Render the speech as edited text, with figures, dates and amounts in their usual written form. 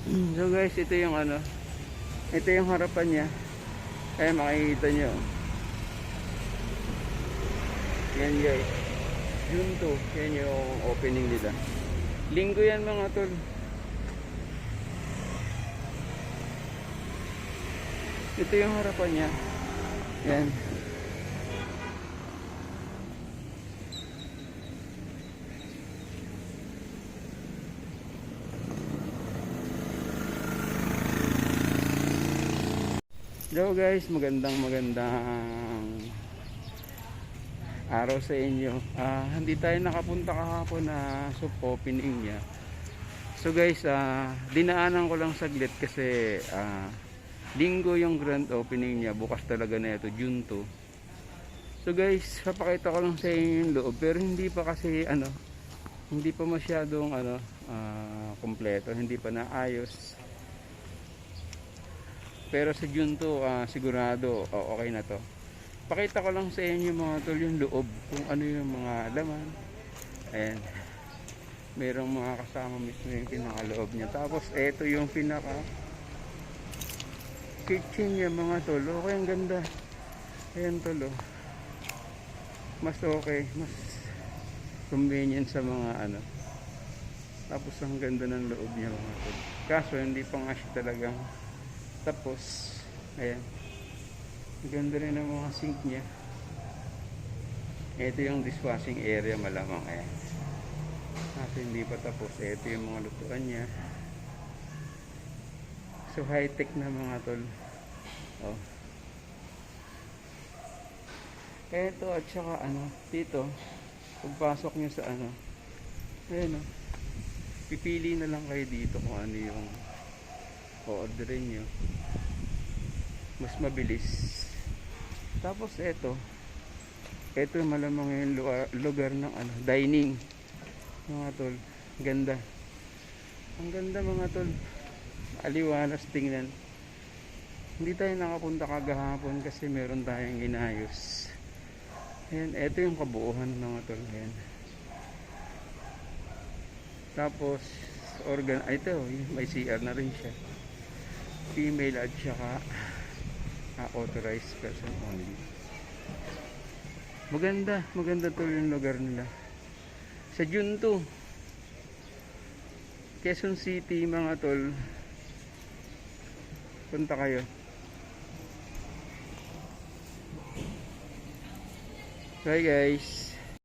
So guys, ito yung ano, ito yung harapan niya. Kaya makikita nyo. Yan guys. June 2. Yan yung opening nila. Linggo yan mga tol. Ito yung harapan niya. Yan. Hello guys, magandang araw sa inyo. Hindi tayo nakapunta kahapon na soft opening niya. So guys, dinaanan ko lang saglit kasi linggo yung grand opening niya. Bukas talaga na ito, June 2. So guys, papakita ko lang sa inyo yung loob. Pero hindi pa kasi hindi pa masyadong kompleto, hindi pa naayos. Pero sa June 2, sigurado okay na to. Pakita ko lang sa inyo mga tol yung loob, kung ano yung mga laman. Ayan. Merong mga kasama mismo yung pinakaloob niya. Tapos eto yung pinaka kitchen niya mga tol. Okay, ang ganda. Ayan tol, oh. Mas okay, mas convenient sa mga Tapos ang ganda ng loob niya mga tol. Kaso hindi pa nga siya talagang tapos. Ayan, ganda rin ang mga sink nya. Ito yung dishwashing area malamang. Ayan, kasi hindi pa tapos. Ito yung mga lutuan nya. So high tech na mga tol. Oh, ito at saka dito pagpasok nyo sa ayan, pipili na lang kayo dito kung ano yung o-orderin nyo, mas mabilis. Tapos ito malamang yung lugar ng dining mga tol. Ganda, ang ganda mga tol, aliwalas tingnan. Hindi tayo nakapunta kagahapon kasi meron tayong inayos. Ayan, ito yung kabuuhan mga tol. Ayan. Tapos ito may CR na rin siya, female at saka authorized person only. Maganda to yung lugar nila sa June 2, Quezon City mga tol. Punta kayo. Bye guys.